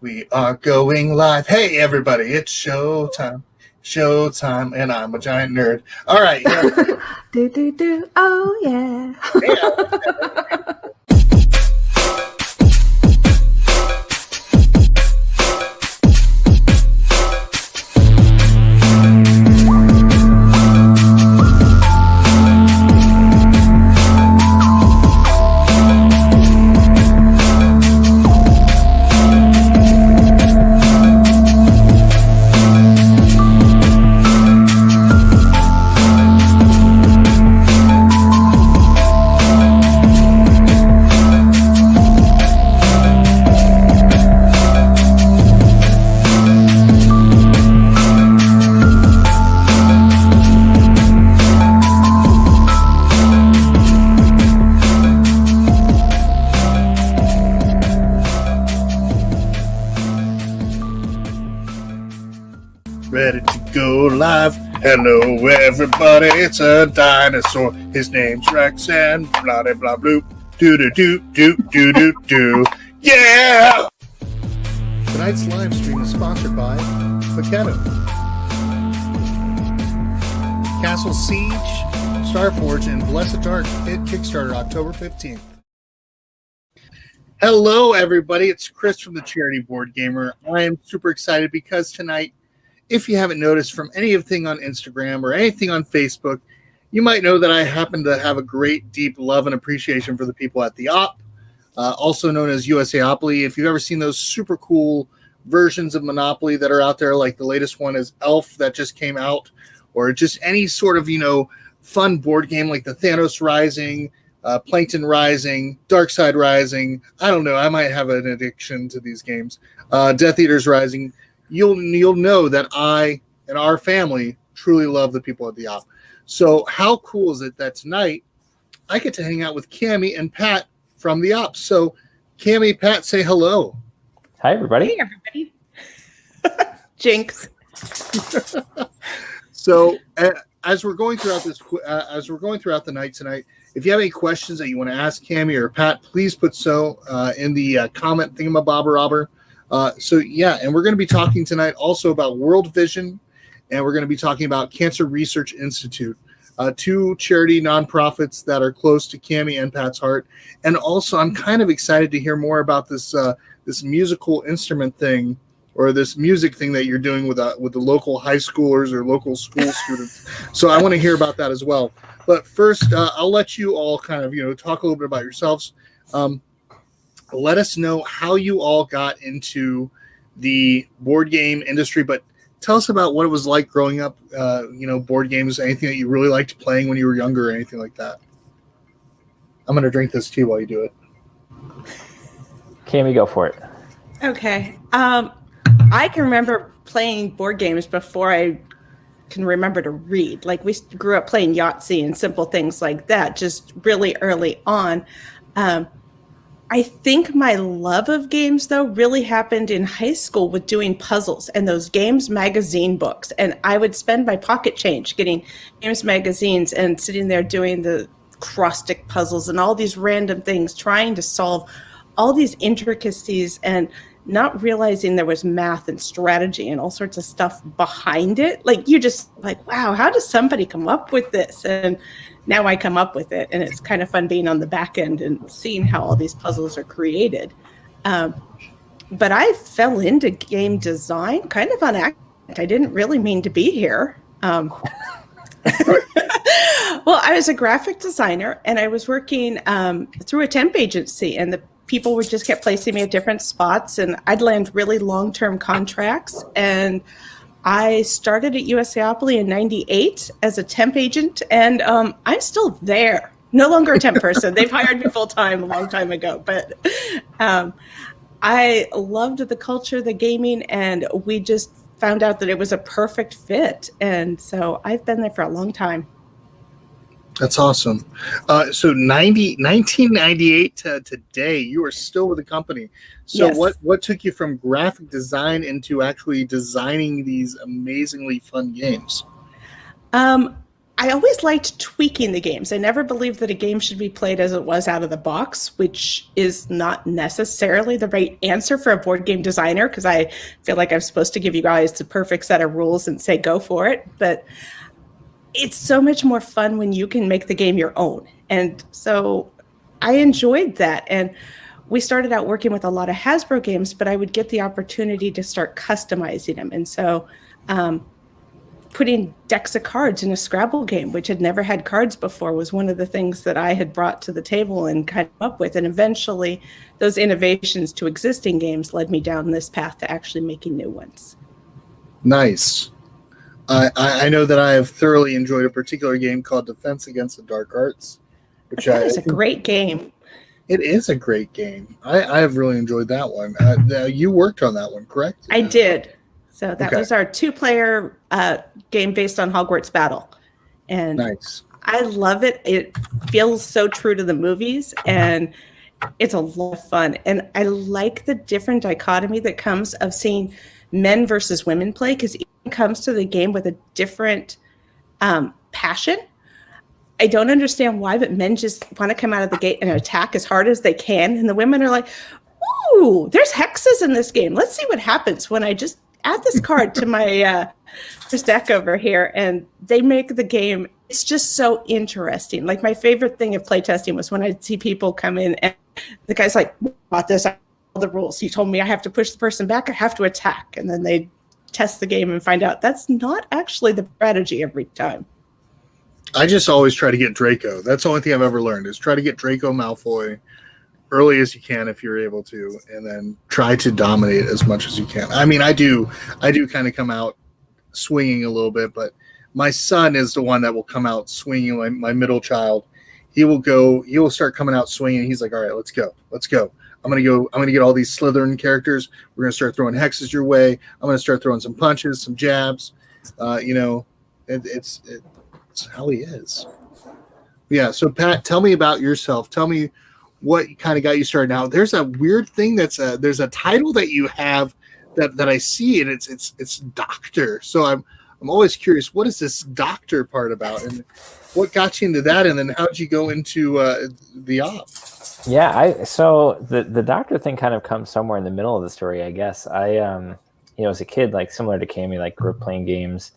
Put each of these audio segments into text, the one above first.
We are going live. Hey, everybody, it's showtime. Showtime, and I'm a giant nerd. All right. Do. Oh, yeah. Ready to go live. Hello, everybody. It's a dinosaur. His name's Rex and blah, blah, blah, bloop. Do. Yeah! Tonight's live stream is sponsored by Makeno, Castle Siege, Starforge, and Blessed Dark hit Kickstarter October 15th. Hello, everybody. It's Chris from the Charity Board Gamer. I am super excited because tonight, if you haven't noticed from anything on Instagram or anything on Facebook, you might know that I happen to have a great, deep love and appreciation for the people at the Op, also known as USAopoly. If you've ever seen those super cool versions of Monopoly that are out there, like the latest one is Elf that just came out, or just any sort of, fun board game like the Thanos Rising, Plankton Rising, Darkside Rising. I don't know. I might have an addiction to these games. Death Eaters Rising. You'll know that I and our family truly love the people at the Op. So how cool is it that tonight I get to hang out with Kami and Pat from the Op? So Kami, Pat, say hello. Hi, everybody. Hey, everybody. Jinx. So as we're going throughout the night tonight, if you have any questions that you want to ask Kami or Pat, please put so in the comment thingamabobber. And we're going to be talking tonight also about World Vision, and we're going to be talking about Cancer Research Institute, two charity nonprofits that are close to Kami and Pat's heart. And also, I'm kind of excited to hear more about this musical instrument thing, or this music thing that you're doing with the local high schoolers or local school students. So I want to hear about that as well. But first, I'll let you all kind of talk a little bit about yourselves. Let us know how you all got into the board game industry, but tell us about what it was like growing up, board games, anything that you really liked playing when you were younger or anything like that. I'm going to drink this tea while you do it. Kami, go for it. Okay. I can remember playing board games before I can remember to read. Like, we grew up playing Yahtzee and simple things like that, just really early on. I think my love of games, though, really happened in high school with doing puzzles and those Games magazine books. And I would spend my pocket change getting Games magazines and sitting there doing the cross-stick puzzles and all these random things, trying to solve all these intricacies and not realizing there was math and strategy and all sorts of stuff behind it. Like, you just like, wow, how does somebody come up with this? And now I come up with it, and it's kind of fun being on the back end and seeing how all these puzzles are created. But I fell into game design kind of on accident. I didn't really mean to be here. Well, I was a graphic designer, and I was working through a temp agency, and the people would just kept placing me at different spots, and I'd land really long-term contracts. And I started at USAopoly in 98 as a temp agent, and I'm still there. No longer a temp person. They've hired me full-time a long time ago. But I loved the culture, the gaming, and we just found out that it was a perfect fit. And so I've been there for a long time. That's awesome. So 1998 to today, you are still with the company. So Yes. what took you from graphic design into actually designing these amazingly fun games? I I always liked tweaking the games. I never believed that a game should be played as it was out of the box, which is not necessarily the right answer for a board game designer, because I feel like I'm supposed to give you guys the perfect set of rules and say, go for it. But it's so much more fun when you can make the game your own. And so I enjoyed that. And we started out working with a lot of Hasbro games, but I would get the opportunity to start customizing them. And so putting decks of cards in a Scrabble game, which had never had cards before, was one of the things that I had brought to the table and kind of up with. And eventually those innovations to existing games led me down this path to actually making new ones. Nice. I know that I have thoroughly enjoyed a particular game called Defense Against the Dark Arts. Which is a great game. It is a great game. I have really enjoyed that one. You worked on that one, correct? I did. So that was our 2-player game based on Hogwarts Battle. And nice. I love it. It feels so true to the movies, and it's a lot of fun. And I like the different dichotomy that comes of seeing men versus women play, because it comes to the game with a different passion. I don't understand why, but men just want to come out of the gate and attack as hard as they can. And the women are like, ooh, there's hexes in this game. Let's see what happens when I just add this card to my deck over here. And they make the game, it's just so interesting. Like, my favorite thing of playtesting was when I'd see people come in and the guy's like, what about this? I know all the rules. You told me I have to push the person back. I have to attack. And then they test the game and find out that's not actually the strategy every time. I just always try to get Draco. That's the only thing I've ever learned, is try to get Draco Malfoy early as you can if you're able to, and then try to dominate as much as you can. I mean, I do kind of come out swinging a little bit, but my son is the one that will come out swinging. My middle child, he will start coming out swinging. He's like, all right, let's go. I'm going to get all these Slytherin characters. We're going to start throwing hexes your way. I'm going to start throwing some punches, some jabs. It's how he is. Yeah. So Pat, tell me about yourself. Tell me what kind of got you started. Now, there's a weird thing there's a title that you have that I see, and it's doctor. So I'm always curious, what is this doctor part about, and what got you into that, and then how'd you go into the op? Yeah, so the doctor thing kind of comes somewhere in the middle of the story, I guess. I as a kid, like similar to Kami, like grew up playing games.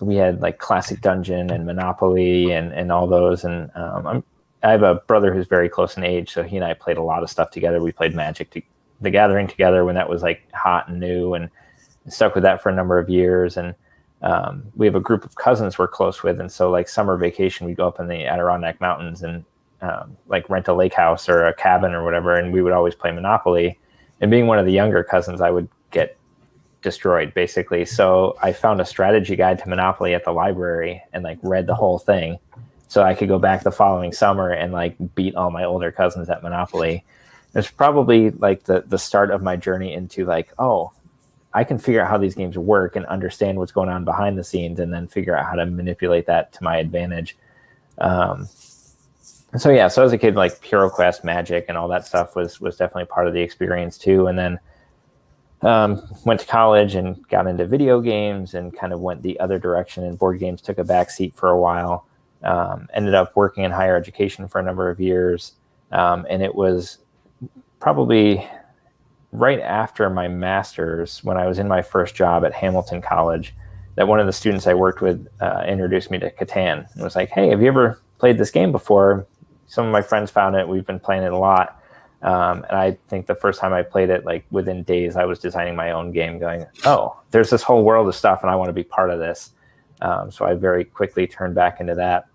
We had like Classic Dungeon and Monopoly and all those. And I have a brother who's very close in age, so he and I played a lot of stuff together. We played Magic the Gathering together when that was like hot and new, and stuck with that for a number of years. And we have a group of cousins we're close with, and so like summer vacation, we'd go up in the Adirondack Mountains and like rent a lake house or a cabin or whatever, and we would always play Monopoly. And being one of the younger cousins, I would get destroyed basically. So I found a strategy guide to Monopoly at the library and like read the whole thing, so I could go back the following summer and like beat all my older cousins at Monopoly. It's probably like the start of my journey into like, oh, I can figure out how these games work and understand what's going on behind the scenes, and then figure out how to manipulate that to my advantage. So as a kid, like HeroQuest, Magic, and all that stuff was definitely part of the experience too. And then went to college and got into video games and kind of went the other direction, and board games took a backseat for a while. Ended up working in higher education for a number of years. And it was probably right after my master's, when I was in my first job at Hamilton College, that one of the students I worked with introduced me to Catan and was like, hey, have you ever played this game before? Some of my friends found it. We've been playing it a lot. And I think the first time I played it, like within days, I was designing my own game going, oh, there's this whole world of stuff and I want to be part of this. So I very quickly turned back into that.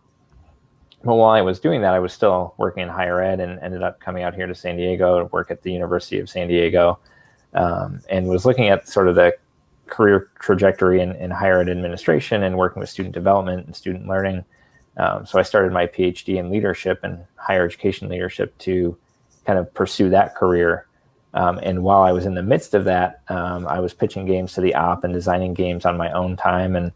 But while I was doing that, I was still working in higher ed and ended up coming out here to San Diego to work at the University of San Diego, and was looking at sort of the career trajectory in higher ed administration and working with student development and student learning. So I started my PhD in leadership and higher education leadership to kind of pursue that career. And while I was in the midst of that, I was pitching games to the op and designing games on my own time. And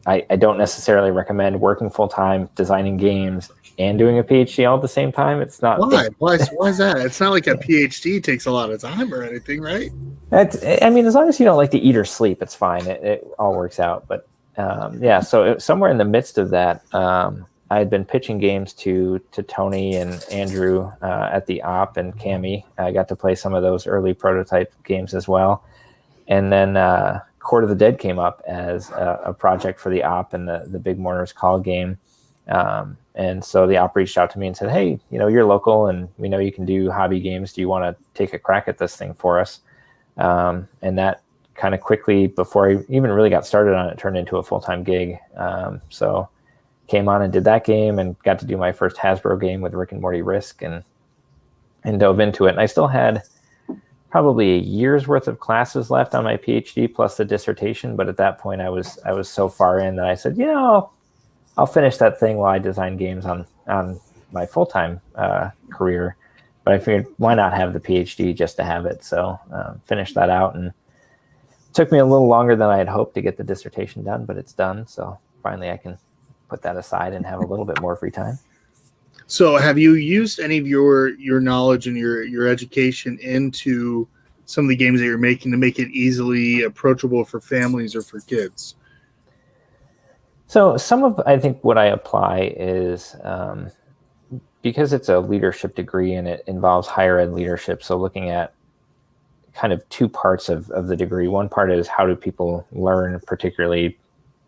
I don't necessarily recommend working full-time, designing games, and doing a PhD all at the same time. It's not. Why? Why is that? It's not like a PhD takes a lot of time or anything, right? I mean, as long as you don't like to eat or sleep, it's fine. It all works out. But So somewhere in the midst of that, I had been pitching games to Tony and Andrew at the Op and Kami. I got to play some of those early prototype games as well. And then Court of the Dead came up as a project for the Op and the Big Mourners Call game. And so the Op reached out to me and said, hey, you're local and we know you can do hobby games. Do you want to take a crack at this thing for us? And that kind of quickly, before I even really got started on it, turned into a full-time gig. So came on and did that game and got to do my first Hasbro game with Rick and Morty Risk and dove into it. And I still had probably a year's worth of classes left on my PhD plus the dissertation. But at that point I was so far in that I said, I'll finish that thing while I design games on my full-time career. But I figured, why not have the PhD just to have it? So finished that out, and it took me a little longer than I had hoped to get the dissertation done, but it's done. So finally I can put that aside and have a little bit more free time. So have you used any of your knowledge and your education into some of the games that you're making to make it easily approachable for families or for kids? So some of, I think, what I apply is because it's a leadership degree and it involves higher ed leadership. So looking at kind of two parts of the degree. One part is how do people learn, particularly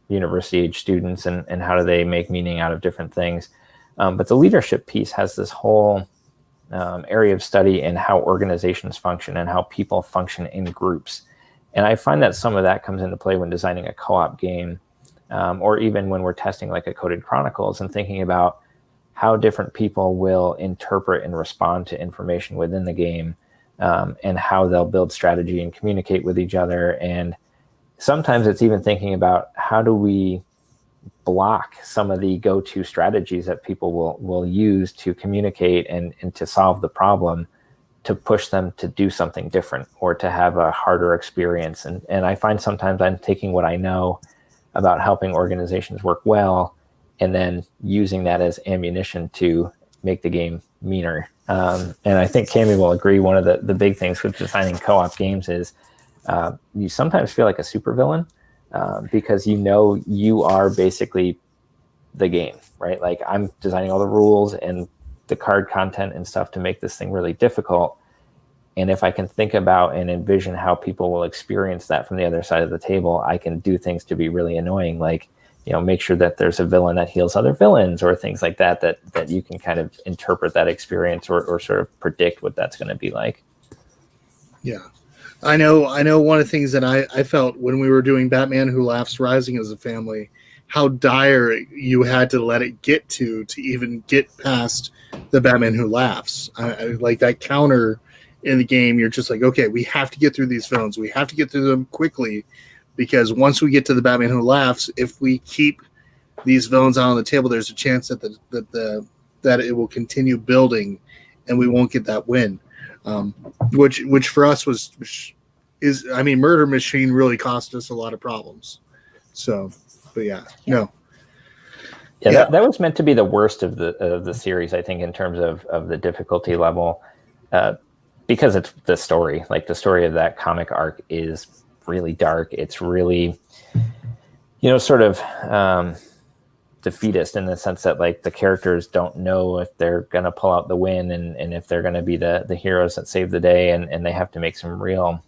university age students, and how do they make meaning out of different things. But the leadership piece has this whole area of study in how organizations function and how people function in groups. And I find that some of that comes into play when designing a co-op game, or even when we're testing like a Coded Chronicles and thinking about how different people will interpret and respond to information within the game, and how they'll build strategy and communicate with each other. And sometimes it's even thinking about how do we block some of the go-to strategies that people will use to communicate and to solve the problem, to push them to do something different or to have a harder experience. And I find sometimes I'm taking what I know about helping organizations work well and then using that as ammunition to make the game meaner. And I think Kami will agree, one of the big things with designing co-op games is you sometimes feel like a supervillain, because you are basically the game, right? Like I'm designing all the rules and the card content and stuff to make this thing really difficult. And if I can think about and envision how people will experience that from the other side of the table, I can do things to be really annoying, like, make sure that there's a villain that heals other villains or things like that you can kind of interpret that experience or sort of predict what that's going to be like. Yeah. I know one of the things that I felt when we were doing Batman Who Laughs Rising as a family, how dire you had to let it get to even get past the Batman Who Laughs. I like that counter in the game. You're just like, okay, we have to get through these villains. We have to get through them quickly, because once we get to the Batman Who Laughs, if we keep these villains out on the table, there's a chance that it will continue building and we won't get that win. Which for us is Murder Machine really cost us a lot of problems. So, but yeah. That was meant to be the worst of the series, I think, in terms of the difficulty level, because it's the story. Like the story of that comic arc is really dark. It's really, sort of defeatist in the sense that like the characters don't know if they're going to pull out the win and if they're going to be the heroes that save the day. And they have to make some real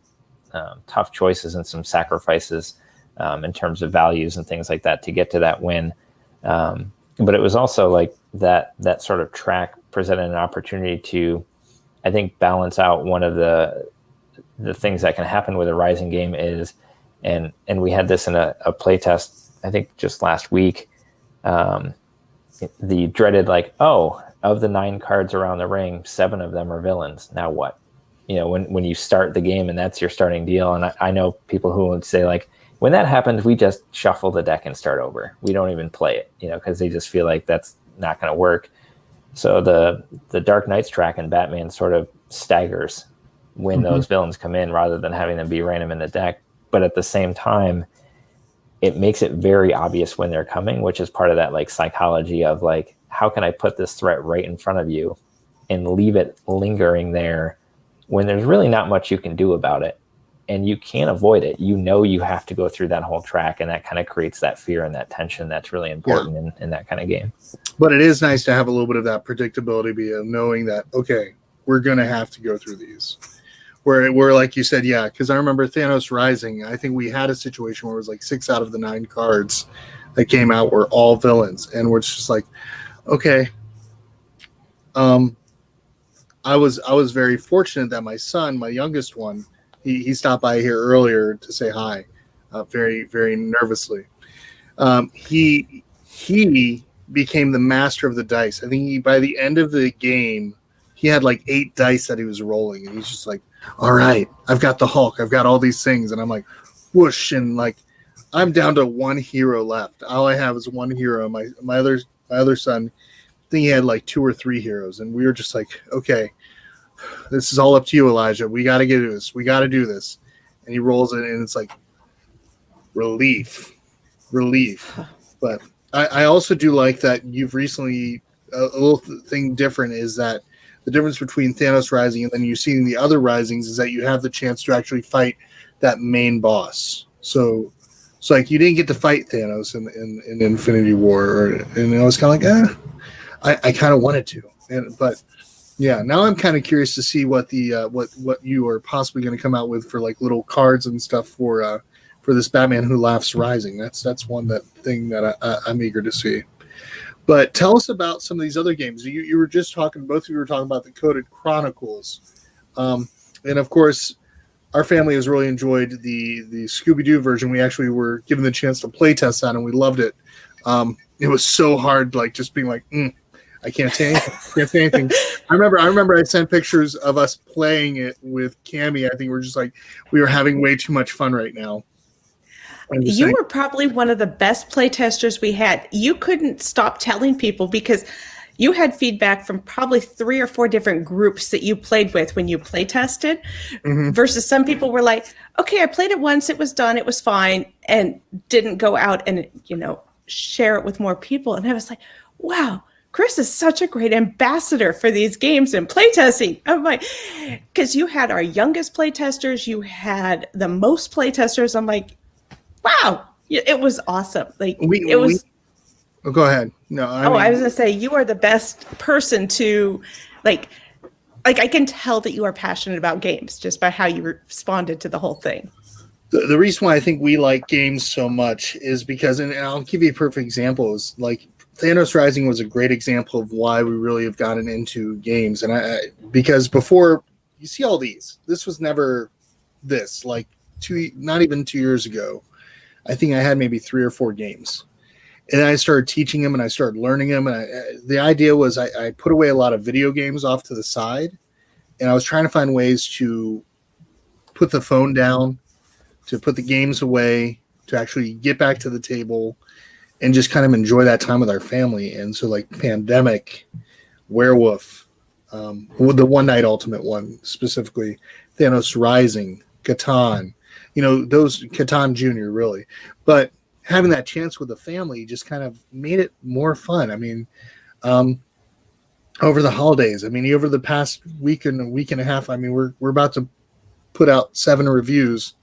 tough choices and some sacrifices in terms of values and things like that to get to that win. But it was also like that sort of track presented an opportunity to, I think, balance out one of the things that can happen with a Rising game is, and we had this in a play test, I think just last week, the dreaded like, of the 9 cards around the ring, 7 of them are villains. Now what? When you start the game and that's your starting deal. And I know people who would say like, when that happens, we just shuffle the deck and start over. We don't even play it, because they just feel like that's not going to work. So the Dark Knight's track in Batman sort of staggers when those villains come in rather than having them be random in the deck. But at the same time, it makes it very obvious when they're coming, which is part of that like psychology of like, how can I put this threat right in front of you and leave it lingering there when there's really not much you can do about it? and you can't avoid it. You know, you have to go through that whole track, and that kind of creates that fear and that tension that's really important in that kind of game. But it is nice to have a little bit of that predictability, knowing that, okay, we're going to have to go through these. Where like you said, yeah, because I remember Thanos Rising, I think we had a situation where it was like 6 out of the 9 cards that came out were all villains, and we're just like, okay. I was very fortunate that my son, my youngest one, he stopped by here earlier to say hi, very, very nervously. He became the master of the dice. I think by the end of the game, he had like 8 dice that he was rolling, and he's just like, all right, I've got the Hulk, I've got all these things, and I'm like, whoosh, and like I'm down to 1 hero left. All I have is 1 hero. My other son, I think he had like 2 or 3 heroes, and we were just like, okay, this is all up to you, Elijah. We got to get this. We got to do this. And he rolls it, and it's like relief. But I also do like that you've recently a little thing different is that the difference between Thanos Rising and then you seeing the other Risings is that you have the chance to actually fight that main boss. So it's like you didn't get to fight Thanos in Infinity War, and I was kind of like, I kind of wanted to, but yeah, now I'm kind of curious to see what the what you are possibly going to come out with for like little cards and stuff for this Batman Who Laughs Rising. That's one thing that I'm eager to see. But tell us about some of these other games. You were just talking, both of you were talking about the Coded Chronicles. And of course, our family has really enjoyed the Scooby-Doo version. We actually were given the chance to play test that, and we loved it. It was so hard, like just being like, I can't say anything. I remember I sent pictures of us playing it with Kami. I think we're just like, we were having way too much fun right now. You were probably one of the best play testers we had. You couldn't stop telling people because you had feedback from probably 3 or 4 different groups that you played with when you play tested, versus some people were like, okay, I played it once, it was done, it was fine, and didn't go out and, share it with more people. And I was like, wow, Chris is such a great ambassador for these games and playtesting. I'm like, because you had our youngest playtesters, you had the most playtesters. I'm like, wow, it was awesome. Like Oh, go ahead. No, I was gonna say you are the best person to like I can tell that you are passionate about games just by how you responded to the whole thing. The reason why I think we like games so much is because, and I'll give you a perfect example, is like Thanos Rising was a great example of why we really have gotten into games. And because before you see all these, this was never this, like not even 2 years ago. I think I had maybe 3 or 4 games, and I started teaching them and I started learning them. And the idea was I put away a lot of video games off to the side, and I was trying to find ways to put the phone down, to put the games away, to actually get back to the table and just kind of enjoy that time with our family. And so like Pandemic, Werewolf, the One Night Ultimate one specifically, Thanos Rising, Catan, those Catan Jr. really. But having that chance with the family just kind of made it more fun. I mean, over the holidays, over the past week and a half, we're about to put out 7 reviews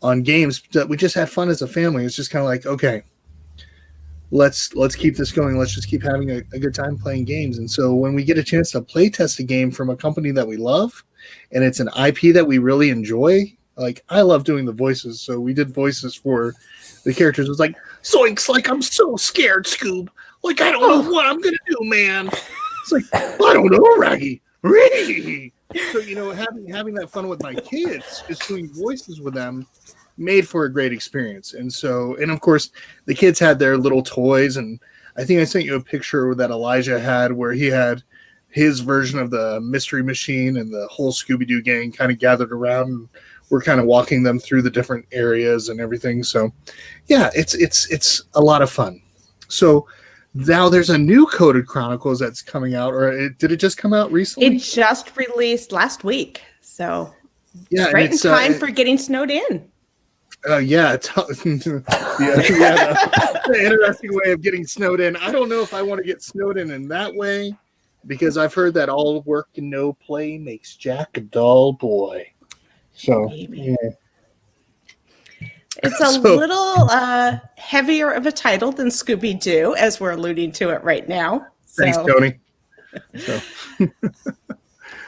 on games that we just had fun as a family. It's just kind of like, okay, let's keep this going. Let's just keep having a good time playing games. And so when we get a chance to play test a game from a company that we love, and it's an IP that we really enjoy, like I love doing the voices. So we did voices for the characters. It was like, Zoinks, like I'm so scared, Scoob. Like I don't know what I'm gonna do, man. It's like, I don't know, Raggy. So having that fun with my kids, just doing voices with them, made for a great experience. And of course the kids had their little toys, and I think I sent you a picture that Elijah had where he had his version of the Mystery Machine, and the whole Scooby-Doo gang kind of gathered around, and we're kind of walking them through the different areas and everything. So yeah, it's a lot of fun. So now there's a new Coded Chronicles that's coming out, or did it just come out recently? It just released last week. So yeah, right in time for getting snowed in. The interesting way of getting snowed in. I don't know if I want to get snowed in that way, because I've heard that all work and no play makes Jack a dull boy. So yeah. It's a little heavier of a title than Scooby-Doo, as we're alluding to it right now. Thanks, Tony.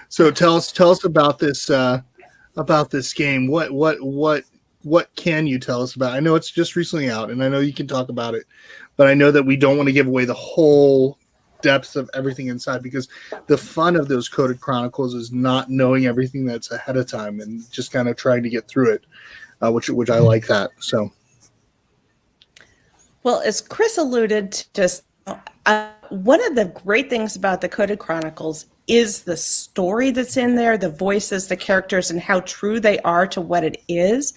So tell us about this game. What can you tell us about? I know it's just recently out, and I know you can talk about it, but I know that we don't want to give away the whole depth of everything inside, because the fun of those Coded Chronicles is not knowing everything that's ahead of time and just kind of trying to get through it, which I like that. So, well, as Chris alluded to, just one of the great things about the Coded Chronicles is the story that's in there, the voices, the characters, and how true they are to what it is.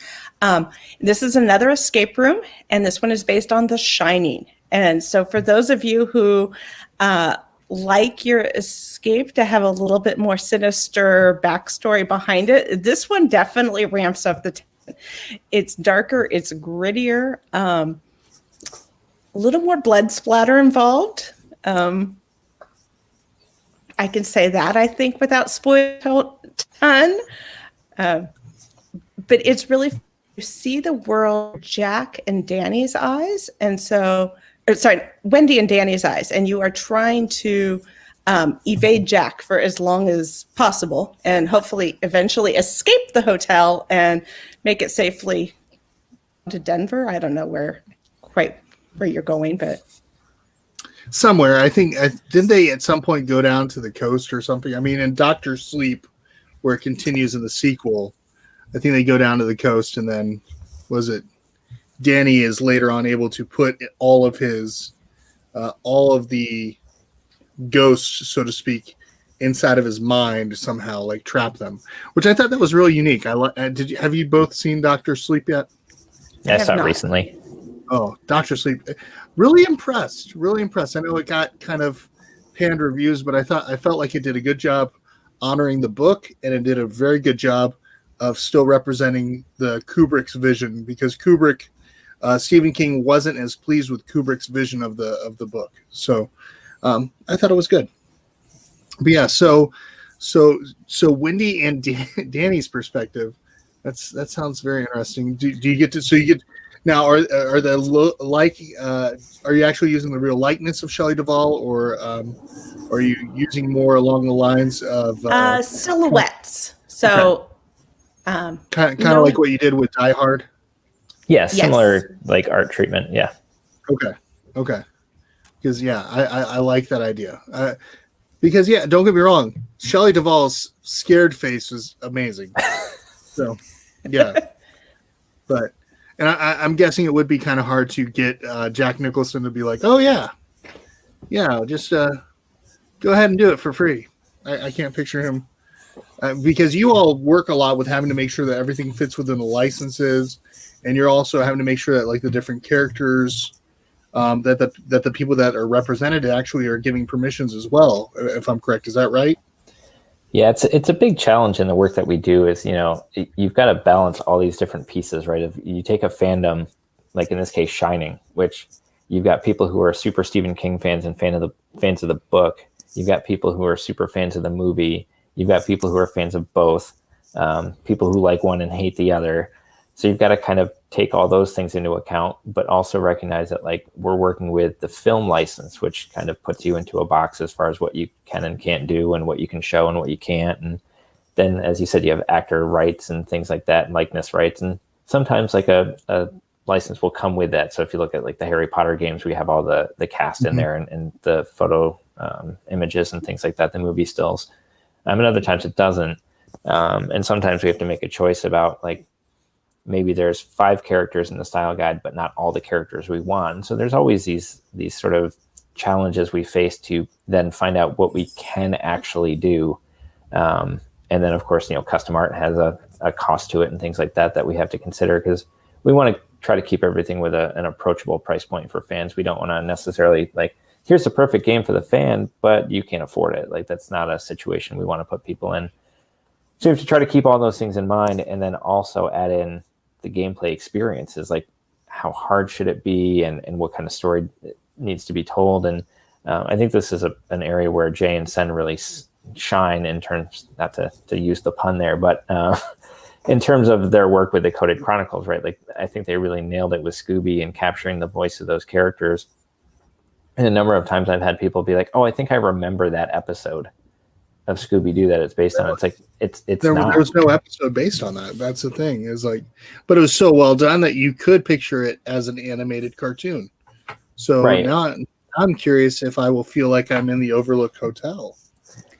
This is another escape room, and this one is based on The Shining. And so for those of you who like your escape to have a little bit more sinister backstory behind it, this one definitely ramps up the tension. It's darker, it's grittier, a little more blood splatter involved. I can say that, I think, without spoiling a ton. But it's really, you see the world Jack and Danny's eyes. And so, Wendy and Danny's eyes. And you are trying to evade Jack for as long as possible and hopefully eventually escape the hotel and make it safely to Denver. I don't know quite where you're going, but... somewhere, I think, didn't they at some point go down to the coast or something? I mean, in Doctor Sleep, where it continues in the sequel, I think they go down to the coast, and then Danny is later on able to put all of the ghosts, so to speak, inside of his mind somehow, like trap them, which I thought that was really unique. Have you both seen Doctor Sleep yet? Yeah, I saw it recently. Oh, Doctor Sleep. Really impressed. I know it got kind of panned reviews, but I felt like it did a good job honoring the book, and it did a very good job of still representing the Kubrick's vision, because Stephen King wasn't as pleased with Kubrick's vision of the book. So I thought it was good. But yeah, so Wendy and Danny's perspective, that sounds very interesting. Do you get to now, are you actually using the real likeness of Shelley Duvall, or are you using more along the lines of silhouettes? So kind of like what you did with Die Hard. Yeah, similar like art treatment. Yeah. Okay. Because I like that idea. Because don't get me wrong, Shelley Duvall's scared face was amazing. So yeah, but. And I'm guessing it would be kind of hard to get Jack Nicholson to be like, oh, yeah, just go ahead and do it for free. I can't picture him because you all work a lot with having to make sure that everything fits within the licenses. And you're also having to make sure that like the different characters that the people that are represented actually are giving permissions as well, if I'm correct. Is that right? Yeah, it's a big challenge in the work that we do is, you've got to balance all these different pieces, right? If you take a fandom, like in this case, Shining, which you've got people who are super Stephen King fans and fans of the book. You've got people who are super fans of the movie. You've got people who are fans of both, people who like one and hate the other. So you've got to kind of take all those things into account, but also recognize that like we're working with the film license, which kind of puts you into a box as far as what you can and can't do and what you can show and what you can't. And then, as you said, you have actor rights and things like that, and likeness rights. And sometimes like a license will come with that. So if you look at like the Harry Potter games, we have all the cast in there and the photo images and things like that, the movie stills. And other times it doesn't. And sometimes we have to make a choice about like, maybe there's 5 characters in the style guide, but not all the characters we want. So there's always these sort of challenges we face to then find out what we can actually do. And then, of course, custom art has a cost to it and things like that we have to consider, because we want to try to keep everything with an approachable price point for fans. We don't want to necessarily like, here's the perfect game for the fan, but you can't afford it. Like, that's not a situation we want to put people in. So you have to try to keep all those things in mind, and then also add in the gameplay experiences, like how hard should it be, and what kind of story needs to be told. And I think this is an area where Jay and Sen really shine in terms, not to use the pun there, but in terms of their work with the Coded Chronicles, right? Like, I think they really nailed it with Scooby and capturing the voice of those characters. And a number of times I've had people be like, "Oh, I think I remember that episode of Scooby-Doo that it's based on." It's like it's there not. was no episode based on that. That's the thing. Is like, but it was so well done that you could picture it as an animated cartoon. So Right. now I'm curious if I will feel like I'm in the Overlook Hotel.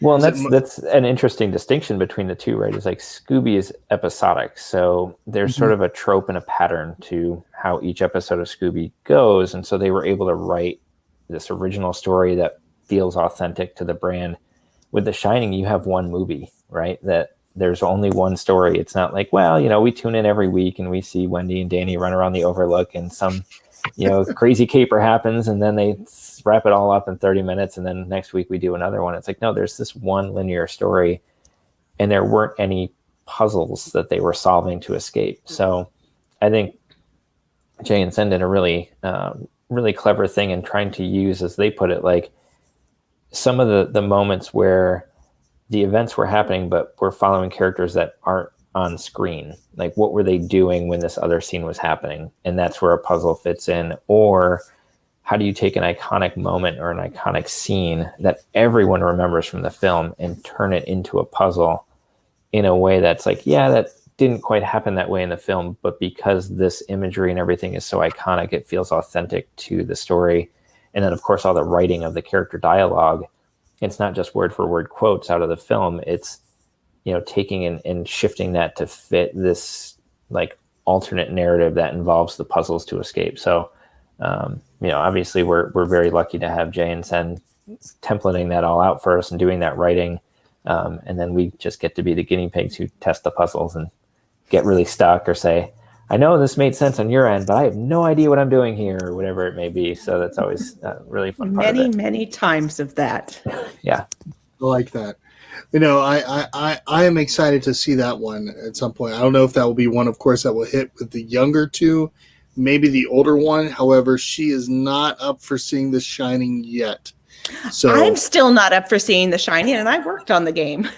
Well, and that's an interesting distinction between the two, right? It's like Scooby is episodic, so there's sort of a trope and a pattern to how each episode of Scooby goes, and so they were able to write this original story that feels authentic to the brand. With The Shining, you have one movie, right? That there's only one story. It's not like, well, we tune in every week and we see Wendy and Danny run around the Overlook and some, crazy caper happens and then they wrap it all up in 30 minutes and then next week we do another one. It's like, no, there's this one linear story and there weren't any puzzles that they were solving to escape. So I think Jay and Sen did a really clever thing in trying to use, as they put it, like some of the moments where the events were happening, but we're following characters that aren't on screen. Like, what were they doing when this other scene was happening? And that's where a puzzle fits in. Or how do you take an iconic moment or an iconic scene that everyone remembers from the film and turn it into a puzzle in a way that's like, yeah, that didn't quite happen that way in the film, but because this imagery and everything is so iconic, it feels authentic to the story. And then, of course, all the writing of the character dialogue, it's not just word for word quotes out of the film. It's, taking and shifting that to fit this like alternate narrative that involves the puzzles to escape. So, obviously we're very lucky to have Jay and Sen templating that all out for us and doing that writing. And then we just get to be the guinea pigs who test the puzzles and get really stuck or say, I know this made sense on your end, but I have no idea what I'm doing here, or whatever it may be. So that's always really fun part of it. Many times of that. Yeah. I like that. I am excited to see that one at some point. I don't know if that will be one, of course, that will hit with the younger two, maybe the older one. However, she is not up for seeing The Shining yet. So I'm still not up for seeing The Shining, and I worked on the game.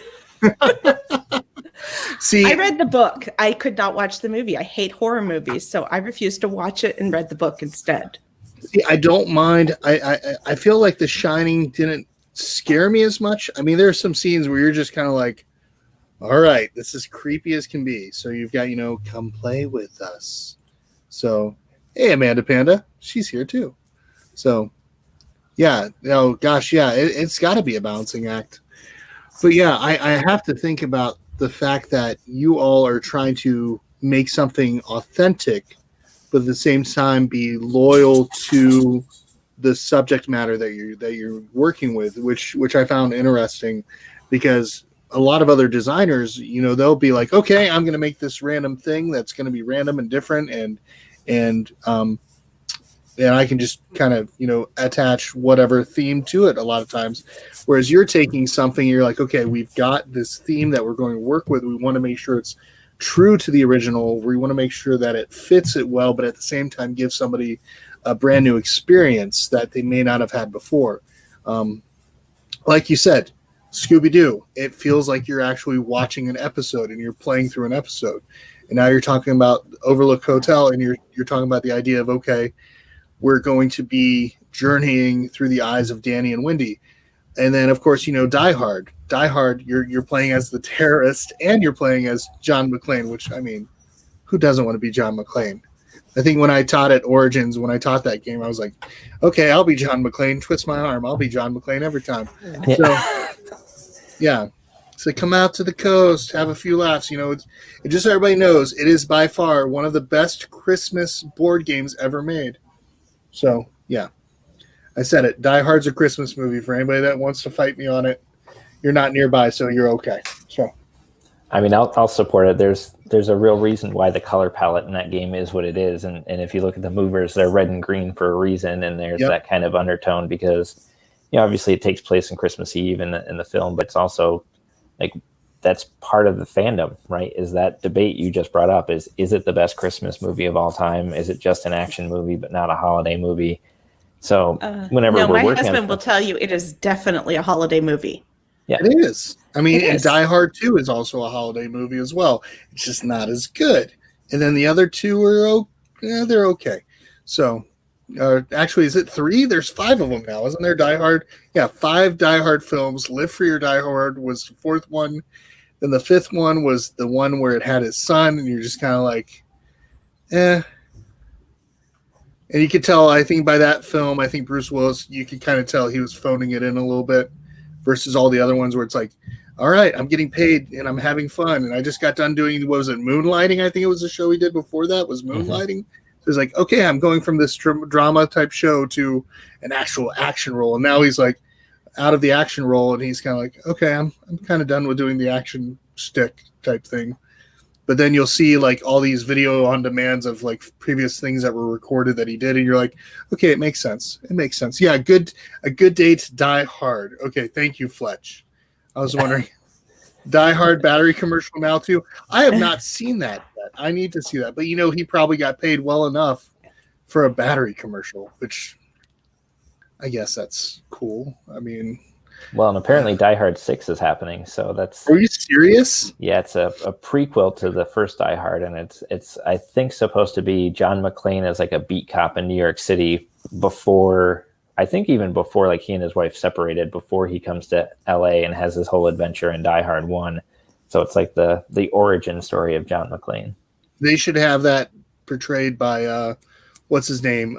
See, I read the book. I could not watch the movie. I hate horror movies, so I refused to watch it and read the book instead. See, I don't mind. I feel like The Shining didn't scare me as much. I mean, there are some scenes where you're just kind of like, all right, this is creepy as can be. So you've got, come play with us. So, hey, Amanda Panda, she's here too. So, yeah, gosh, yeah, it's got to be a balancing act. But yeah, I have to think about the fact that you all are trying to make something authentic, but at the same time be loyal to the subject matter that you're working with, which I found interesting, because a lot of other designers, they'll be like, okay, I'm going to make this random thing that's going to be random and different, and I can just kind of attach whatever theme to it a lot of times. Whereas you're taking something, you're like, okay, we've got this theme that we're going to work with. We want to make sure it's true to the original. We want to make sure that it fits it well, but at the same time give somebody a brand new experience that they may not have had before. Like you said, Scooby-Doo, it feels like you're actually watching an episode and you're playing through an episode. And now you're talking about Overlook Hotel, and you're talking about the idea of, okay, we're going to be journeying through the eyes of Danny and Wendy. And then, of course, Die Hard. Die Hard, you're playing as the terrorist and you're playing as John McClane, which, I mean, who doesn't want to be John McClane? I think when I taught at Origins, when I taught that game, I was like, okay, I'll be John McClane. Twist my arm. I'll be John McClane every time. Yeah. So, yeah. So come out to the coast, have a few laughs. It's just so everybody knows, it is by far one of the best Christmas board games ever made. So, yeah. I said it. Die Hard's a Christmas movie. For anybody that wants to fight me on it, you're not nearby, so you're okay. So, I mean, I'll support it. There's a real reason why the color palette in that game is what it is, and if you look at the movers, they're red and green for a reason, and there's that kind of undertone because, obviously it takes place on Christmas Eve in the film, but it's also like that's part of the fandom, right? Is that debate you just brought up? Is it the best Christmas movie of all time? Is it just an action movie but not a holiday movie? So whenever we're my working husband will tell you it is definitely a holiday movie. Yeah, it is. I mean, It and is. Die Hard 2 is also a holiday movie as well. It's just not as good. And then the other two are they're okay. So, actually, is it 3? There's 5 of them now, isn't there? Die Hard. Yeah, 5 Die Hard films. Live Free or Die Hard was the 4th one. Then the 5th one was the one where it had his son, and you're just kind of like, eh. And you could tell, I think by that film, I think Bruce Willis, you could kind of tell he was phoning it in a little bit versus all the other ones where it's like, all right, I'm getting paid and I'm having fun. And I just got done doing, what was it, Moonlighting? I think it was the show he did before that was Moonlighting. So it's like, okay, I'm going from this drama type show to an actual action role. And now he's like out of the action role and he's kind of like, okay, I'm kind of done with doing the action shtick type thing. But then you'll see like all these video on demands of like previous things that were recorded that he did, and you're like, okay, it makes sense. It makes sense. Yeah, a good day to Die Hard. Okay, thank you, Fletch. I was wondering, Die Hard battery commercial now too. I have not seen that yet. I need to see that. But he probably got paid well enough for a battery commercial, which I guess that's cool. I mean, well, and apparently Die Hard 6 is happening, so that's. Are you serious? Yeah, it's a prequel to the first Die Hard, and it's I think supposed to be John McClane as like a beat cop in New York City before, I think even before like he and his wife separated, before he comes to LA and has his whole adventure in Die Hard 1. So it's like the origin story of John McClane. They should have that portrayed by what's his name?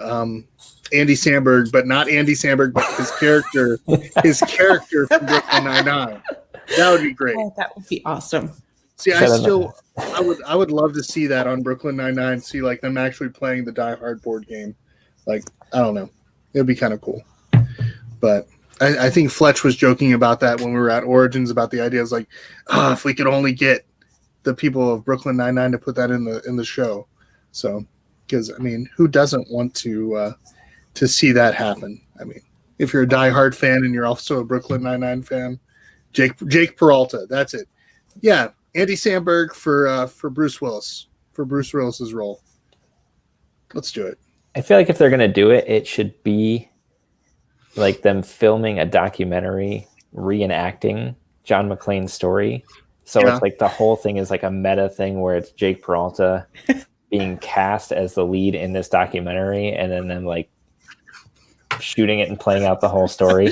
Andy Samberg, but not Andy Samberg, but his character from Brooklyn Nine-Nine. That would be great. Oh, that would be awesome. See, I would love to see that on Brooklyn Nine-Nine, see like them actually playing the Die Hard board game. Like, I don't know. It would be kind of cool. But I think Fletch was joking about that when we were at Origins about the idea. It's like, if we could only get the people of Brooklyn Nine-Nine to put that in the show. So, because I mean, who doesn't want to see that happen? I mean, if you're a Die Hard fan and you're also a Brooklyn Nine-Nine fan, Jake Peralta, that's it. Yeah, Andy Samberg for Bruce Willis, for Bruce Willis's role. Let's do it. I feel like if they're gonna do it, it should be like them filming a documentary reenacting John McClane's story. So It's like the whole thing is like a meta thing where it's Jake Peralta being cast as the lead in this documentary, and then them like shooting it and playing out the whole story.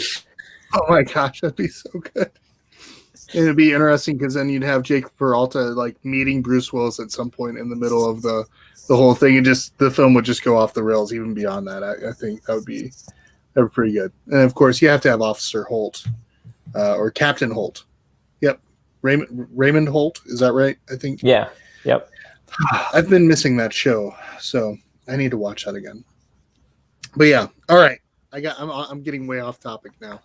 Oh my gosh, that'd be so good. And it'd be interesting because then you'd have Jake Peralta like meeting Bruce Willis at some point in the middle of the whole thing, and just the film would just go off the rails even beyond that. I think that would be pretty good. And of course, you have to have Officer Holt or Captain Holt. Yep, Raymond Holt. Is that right? I think. Yeah. Yep. I've been missing that show, so I need to watch that again. But yeah, all right. I'm getting way off topic now.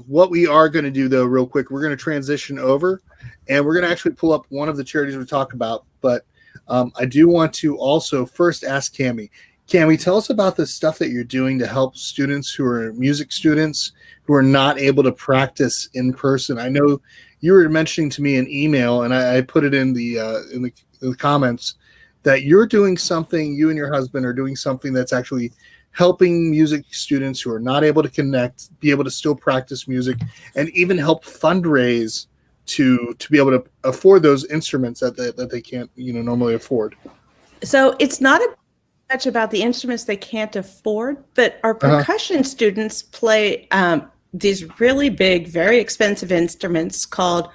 What we are going to do, though, real quick, we're going to transition over, and we're going to actually pull up one of the charities we talked about. But I do want to also first ask Kami. Kami, tell us about the stuff that you're doing to help students who are music students who are not able to practice in person. I know you were mentioning to me an email, and I put it in the comments that you're doing something. You and your husband are doing something that's actually helping music students who are not able to connect be able to still practice music, and even help fundraise to be able to afford those instruments that they can't normally afford. So it's not much about the instruments they can't afford, but our percussion students play these really big, very expensive instruments called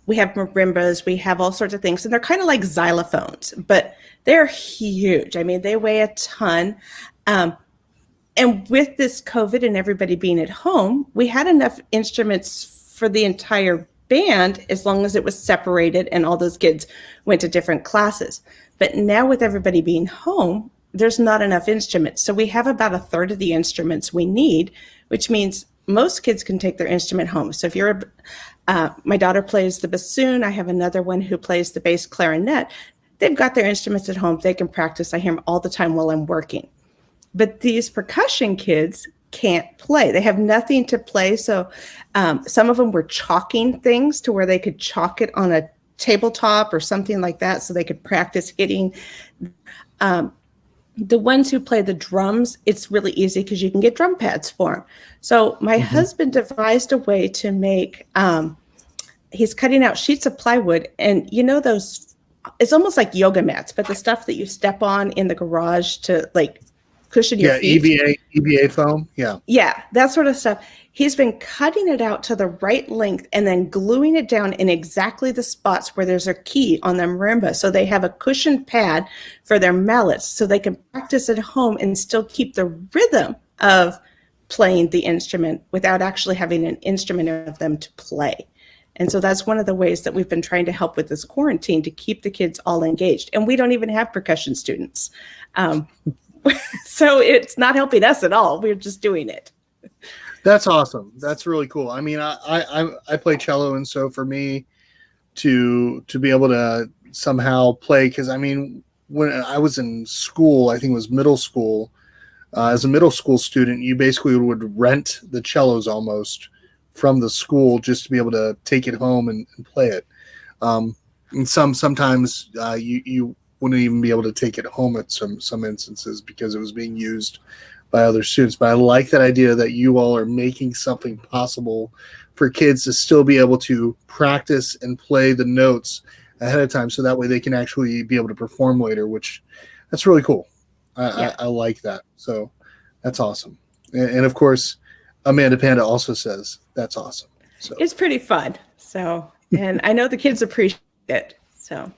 we have marimbas, we have all sorts of things, and they're kind of like xylophones, but they're huge. I mean, they weigh a ton. And with this COVID and everybody being at home, we had enough instruments for the entire band as long as it was separated and all those kids went to different classes. But now with everybody being home, there's not enough instruments. So we have about a third of the instruments we need, which means most kids can take their instrument home. So if you're my daughter plays the bassoon, I have another one who plays the bass clarinet. They've got their instruments at home. They can practice. I hear them all the time while I'm working. But these percussion kids can't play. They have nothing to play. So some of them were chalking things to where they could chalk it on a tabletop or something like that so they could practice hitting. the ones who play the drums, it's really easy because you can get drum pads for them. So my husband devised a way to make, he's cutting out sheets of plywood, and those, it's almost like yoga mats, but the stuff that you step on in the garage to like cushion your feet. EVA foam. Yeah. Yeah, that sort of stuff. He's been cutting it out to the right length and then gluing it down in exactly the spots where there's a key on their marimba. So they have a cushioned pad for their mallets so they can practice at home and still keep the rhythm of playing the instrument without actually having an instrument of them to play. And so that's one of the ways that we've been trying to help with this quarantine to keep the kids all engaged. And we don't even have percussion students. So it's not helping us at all. We're just doing it. That's awesome. That's really cool. I mean, I play cello, and so for me to be able to somehow play, because I mean, when I was in school, I think it was middle school, as a middle school student, you basically would rent the cellos almost from the school just to be able to take it home and play it. And sometimes you wouldn't even be able to take it home at some instances because it was being used by other students. But I like that idea that you all are making something possible for kids to still be able to practice and play the notes ahead of time, so that way they can actually be able to perform later, which that's really cool. I like that. So that's awesome. And of course, Amanda Panda also says that's awesome. So it's pretty fun. So, and I know the kids appreciate it. So.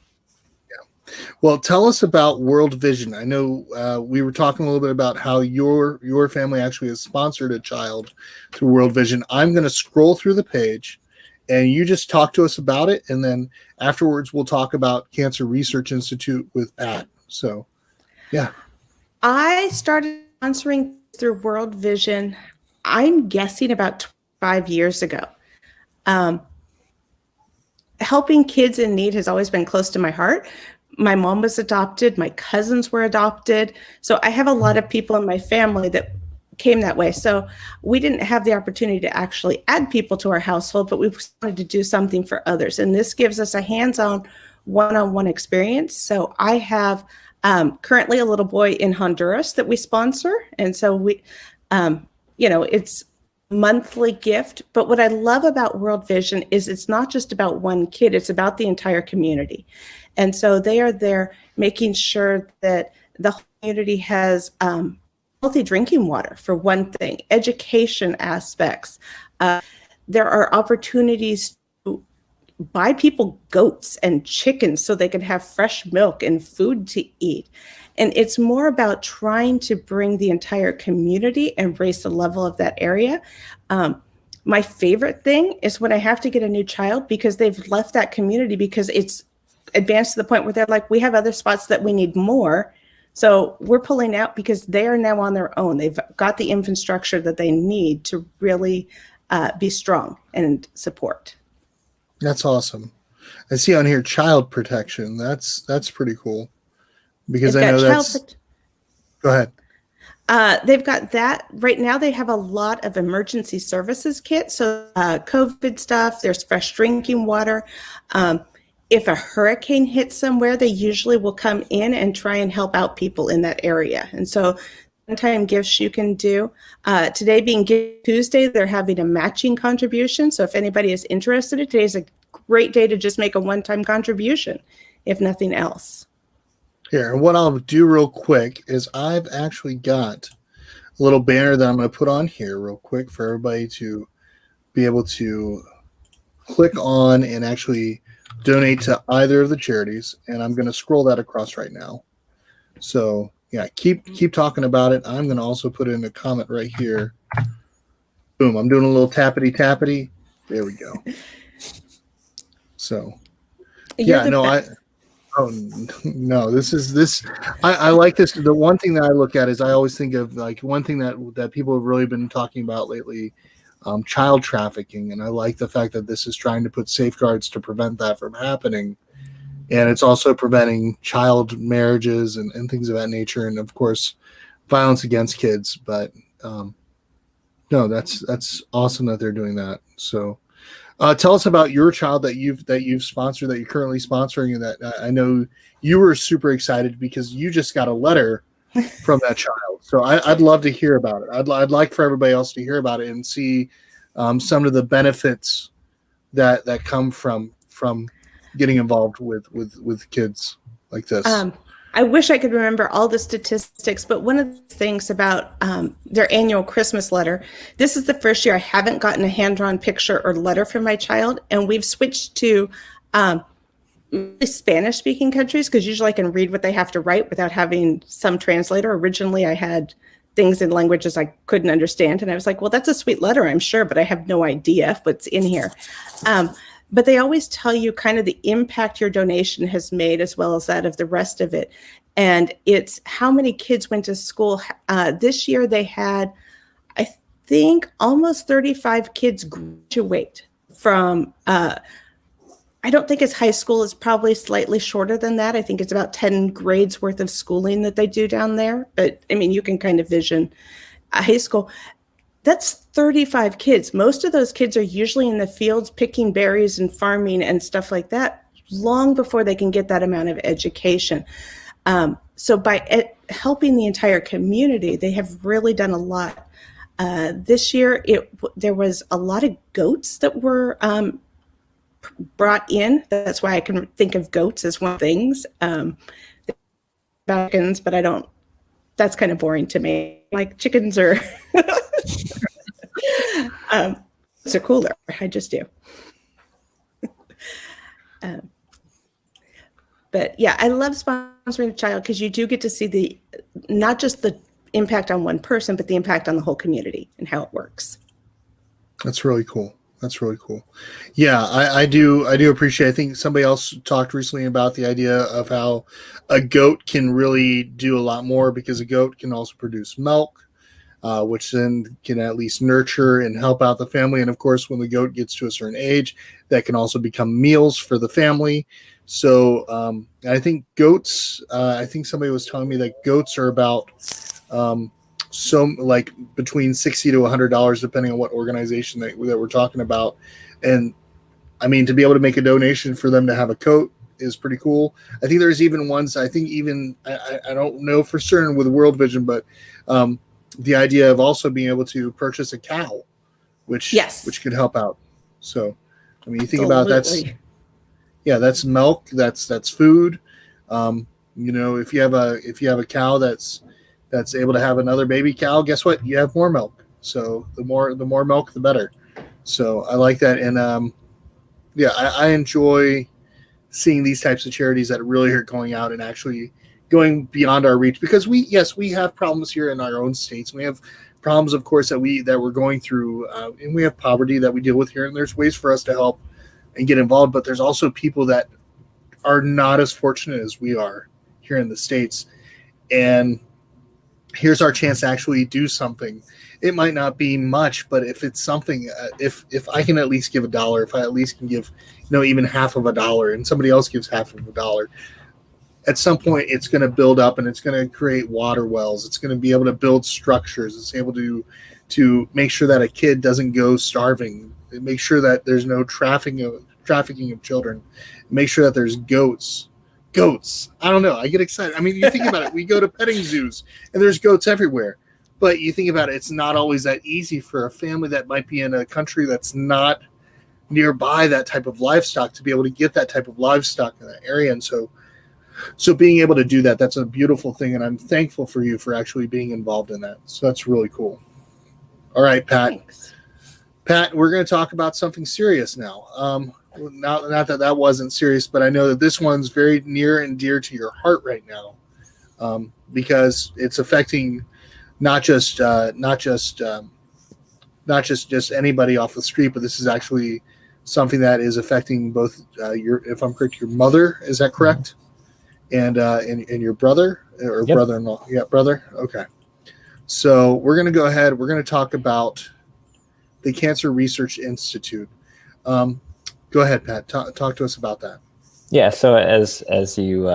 Well, tell us about World Vision. I know we were talking a little bit about how your family actually has sponsored a child through World Vision. I'm going to scroll through the page, and you just talk to us about it, and then afterwards we'll talk about Cancer Research Institute with Pat. So, yeah. I started sponsoring through World Vision, I'm guessing about 5 years ago. Helping kids in need has always been close to my heart. My mom was adopted. My cousins were adopted. So I have a lot of people in my family that came that way. So we didn't have the opportunity to actually add people to our household, but we wanted to do something for others. And this gives us a hands-on, one-on-one experience. So I have currently a little boy in Honduras that we sponsor. And so we, it's monthly gift. But what I love about World Vision is it's not just about one kid, it's about the entire community. And so they are there making sure that the community has healthy drinking water, for one thing, education aspects. There are opportunities to buy people goats and chickens so they can have fresh milk and food to eat. And it's more about trying to bring the entire community and raise the level of that area. My favorite thing is when I have to get a new child because they've left that community because it's advanced to the point where they're like, we have other spots that we need more. So we're pulling out because they are now on their own. They've got the infrastructure that they need to really be strong and support. That's awesome. I see on here child protection. That's pretty cool because I know that's. Go ahead. They've got that right now. They have a lot of emergency services kits. So COVID stuff, there's fresh drinking water. If a hurricane hits somewhere, they usually will come in and try and help out people in that area. And so one-time gifts you can do. Today being Give Tuesday, they're having a matching contribution. So if anybody is interested, today's a great day to just make a one-time contribution, if nothing else. Here, and what I'll do real quick is I've actually got a little banner that I'm going to put on here real quick for everybody to be able to click on and actually donate to either of the charities. And I'm going to scroll that across right now. So yeah, keep talking about it. I'm going to also put in a comment right here. Boom. I'm doing a little tappity. There we go. So yeah, no, I like this. The one thing that I look at is I always think of like one thing that people have really been talking about lately, child trafficking. And I like the fact that this is trying to put safeguards to prevent that from happening. And it's also preventing child marriages and things of that nature. And of course, violence against kids. But no, that's awesome that they're doing that. So tell us about your child that you've sponsored, that you're currently sponsoring, and that I know you were super excited because you just got a letter from that child. So I'd love to hear about it. I'd like for everybody else to hear about it and see some of the benefits that come from getting involved with kids like this. I wish I could remember all the statistics, but one of the things about their annual Christmas letter, this is the first year I haven't gotten a hand-drawn picture or letter from my child, and we've switched to Spanish-speaking countries, because usually I can read what they have to write without having some translator. Originally, I had things in languages I couldn't understand, and I was like, well, that's a sweet letter, I'm sure, but I have no idea what's in here. But they always tell you kind of the impact your donation has made, as well as that of the rest of it. And it's how many kids went to school. This year they had, I think, almost 35 kids graduate from, I don't think it's high school. It's probably slightly shorter than that. I think it's about 10 grades worth of schooling that they do down there. But I mean, you can kind of vision a high school. That's 35 kids. Most of those kids are usually in the fields picking berries and farming and stuff like that long before they can get that amount of education. So by helping the entire community, they have really done a lot. This year, there was a lot of goats that were brought in. That's why I can think of goats as one of the things. Falcons, but I don't. That's kind of boring to me. Like chickens are. It's a cooler. I just do. But yeah, I love sponsoring a child because you do get to see not just the impact on one person, but the impact on the whole community and how it works. That's really cool. That's really cool. Yeah, I do appreciate. I think somebody else talked recently about the idea of how a goat can really do a lot more, because a goat can also produce milk, which then can at least nurture and help out the family. And of course, when the goat gets to a certain age, that can also become meals for the family. So I think goats, I think somebody was telling me that goats are about like between $60 to $100, depending on what organization that we're talking about. And I mean, to be able to make a donation for them to have a goat is pretty cool. I think there's even ones, I don't know for certain with World Vision, but the idea of also being able to purchase a cow, which could help out. So, I mean, you think about that's milk, that's food. If you have a cow that's able to have another baby cow, guess what? You have more milk. So the more milk, the better. So I like that. And I enjoy seeing these types of charities that really are going out and actually going beyond our reach, because we have problems here in our own states. We have problems, of course, that we're going through, and we have poverty that we deal with here, and there's ways for us to help and get involved. But there's also people that are not as fortunate as we are here in the States. And here's our chance to actually do something. It might not be much, but if it's something, if I can at least give $1, if I at least can give, even half of $1, and somebody else gives half of $1, at some point it's going to build up, and it's going to create water wells. It's going to be able to build structures. It's able to make sure that a kid doesn't go starving. Make sure that there's no trafficking of children. Make sure that there's goats. I don't know. I get excited. I mean, you think about it. We go to petting zoos and there's goats everywhere. But you think about it, it's not always that easy for a family that might be in a country that's not nearby that type of livestock to be able to get that type of livestock in that area. And so being able to do that, that's a beautiful thing. And I'm thankful for you for actually being involved in that. So that's really cool. All right, Pat. Thanks. Pat, we're going to talk about something serious now. Not that wasn't serious, but I know that this one's very near and dear to your heart right now, because it's affecting not just anybody off the street, but this is actually something that is affecting both if I'm correct, your mother. Is that correct? And your brother or Yep. brother-in-law? Yeah, brother. Okay. So we're going to go ahead. We're going to talk about the Cancer Research Institute. Go ahead, Pat. Talk to us about that. Yeah. So as you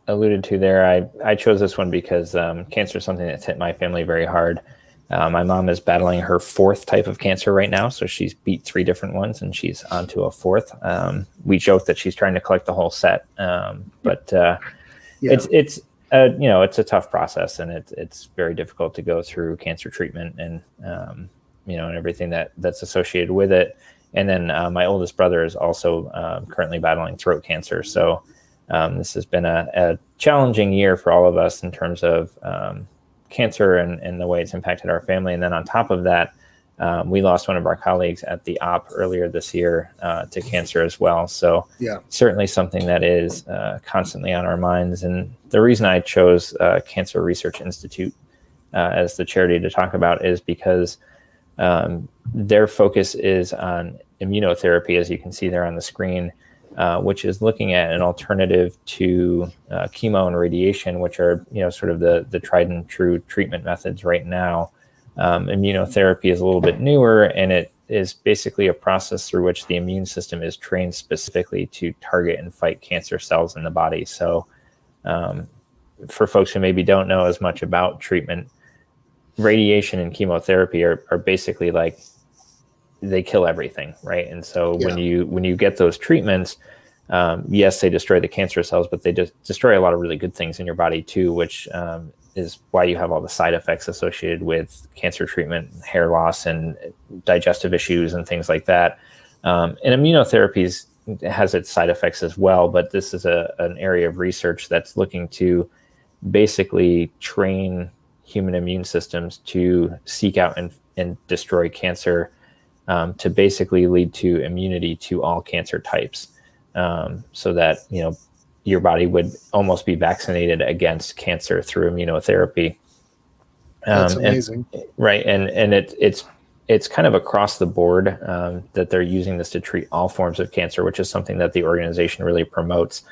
alluded to there, I chose this one because cancer is something that's hit my family very hard. My mom is battling her 4th type of cancer right now. So she's beat 3 different ones and she's on to a 4th. We joke that she's trying to collect the whole set. But it's it's a tough process, and it's very difficult to go through cancer treatment and and everything that's associated with it. And then my oldest brother is also currently battling throat cancer. So this has been a challenging year for all of us in terms of cancer and the way it's impacted our family. And then on top of that, we lost one of our colleagues at the op earlier this year to cancer as well. So certainly something that is constantly on our minds. And the reason I chose Cancer Research Institute as the charity to talk about is because their focus is on immunotherapy, as you can see there on the screen, which is looking at an alternative to chemo and radiation, which are sort of the tried and true treatment methods right now. Immunotherapy is a little bit newer, and it is basically a process through which the immune system is trained specifically to target and fight cancer cells in the body. So for folks who maybe don't know as much about treatment, radiation and chemotherapy are basically like they kill everything, right? And so when you get those treatments, yes, they destroy the cancer cells, but they just destroy a lot of really good things in your body too, which is why you have all the side effects associated with cancer treatment, hair loss and digestive issues and things like that. And immunotherapy has its side effects as well, but this is an area of research that's looking to basically train human immune systems to seek out and destroy cancer, to basically lead to immunity to all cancer types, so that your body would almost be vaccinated against cancer through immunotherapy. That's amazing. Right. And it's kind of across the board that they're using this to treat all forms of cancer, which is something that the organization really promotes,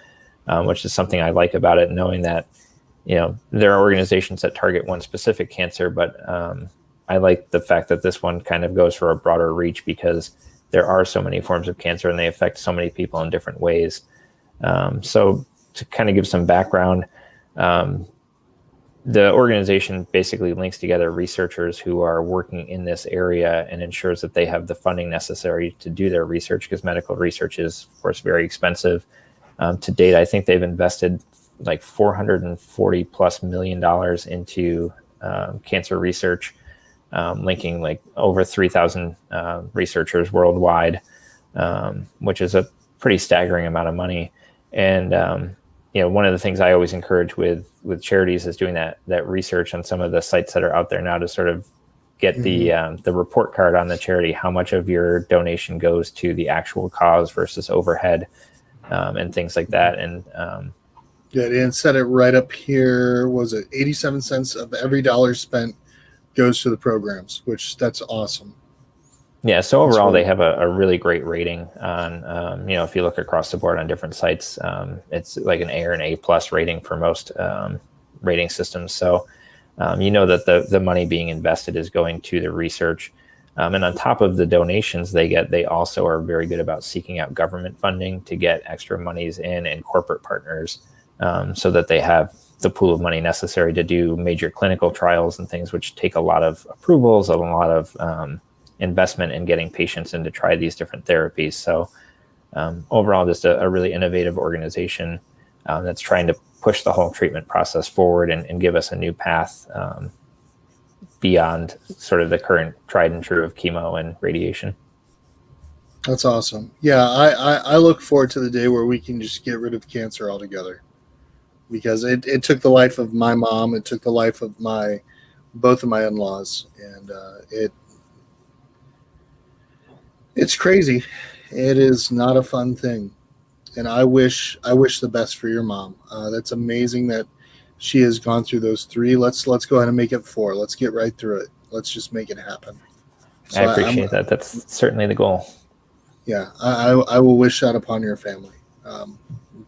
which is something I like about it, knowing that, there are organizations that target one specific cancer, but I like the fact that this one kind of goes for a broader reach because there are so many forms of cancer and they affect so many people in different ways. So to kind of give some background, the organization basically links together researchers who are working in this area and ensures that they have the funding necessary to do their research, because medical research is, of course, very expensive. To date, I think they've invested like $440+ million into cancer research, linking like over 3,000 researchers worldwide, which is a pretty staggering amount of money. And one of the things I always encourage with charities is doing that research on some of the sites that are out there now to sort of get the report card on the charity, how much of your donation goes to the actual cause versus overhead, and things like that. And and set it right up here. Was it 87 cents of every dollar spent goes to the programs, which that's awesome. Yeah. So overall, they have a really great rating on, if you look across the board on different sites, it's like an A or an A+ rating for most rating systems. So, that the money being invested is going to the research. And on top of the donations they also are very good about seeking out government funding to get extra monies in and corporate partners, so that they have the pool of money necessary to do major clinical trials and things, which take a lot of approvals, a lot of investment in getting patients in to try these different therapies. So overall, just a really innovative organization that's trying to push the whole treatment process forward and give us a new path beyond sort of the current tried and true of chemo and radiation. That's awesome. Yeah, I look forward to the day where we can just get rid of cancer altogether, because it took the life of my mom, it took the life of both of my in-laws, and it's crazy. It is not a fun thing, and I wish the best for your mom. That's amazing that she has gone through those 3. Let's go ahead and make it 4. Let's get right through it. Let's just make it happen. So I appreciate that. That's certainly the goal. Yeah, I will wish that upon your family,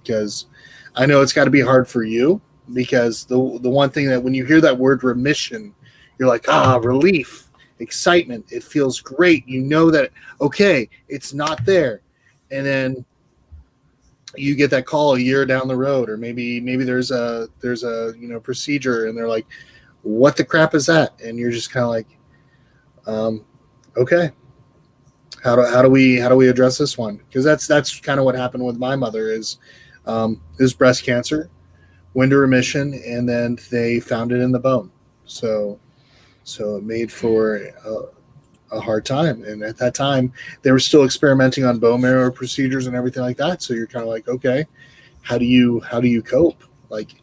because I know it's got to be hard for you, because the one thing that when you hear that word remission, you're like, relief, excitement. It feels great. You know that, okay, it's not there. And then you get that call a year down the road, or maybe there's a procedure, and they're like, what the crap is that? And you're just kind of like, okay, how do we address this one? Because that's kind of what happened with my mother is breast cancer. went to remission, and then they found it in the bone. So it made for a hard time. And at that time, they were still experimenting on bone marrow procedures and everything like that. So you're kind of like, okay, how do you cope? Like,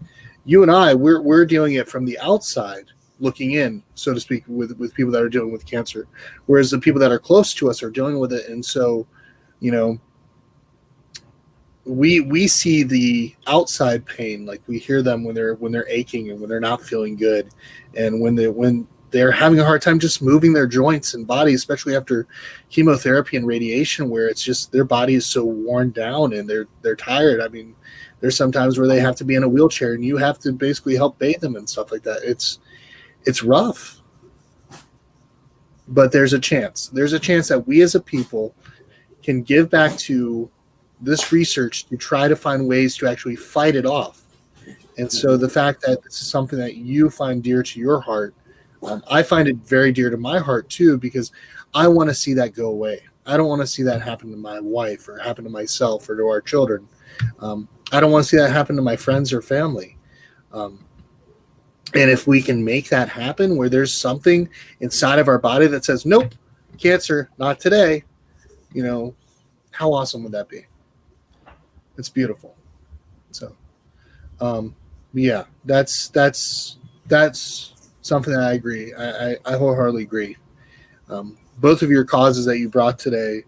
you and I, we're dealing it from the outside, looking in, so to speak, with people that are dealing with cancer, whereas the people that are close to us are dealing with it. And so, you know, we see the outside pain, like we hear them when they're aching and when they're not feeling good, and when they're having a hard time just moving their joints and body, especially after chemotherapy and radiation, where it's just their body is so worn down and they're tired. I mean, there's sometimes where they have to be in a wheelchair and you have to basically help bathe them and stuff like that. It's rough, but there's a chance that we as a people can give back to this research to try to find ways to actually fight it off. And so the fact that this is something that you find dear to your heart, I find it very dear to my heart too, because I want to see that go away. I don't want to see that happen to my wife or happen to myself or to our children. I don't want to see that happen to my friends or family. And if we can make that happen, where there's something inside of our body that says, nope, cancer, not today, you know, how awesome would that be? It's beautiful. So, yeah, that's something that I agree. I wholeheartedly agree. Both of your causes that you brought today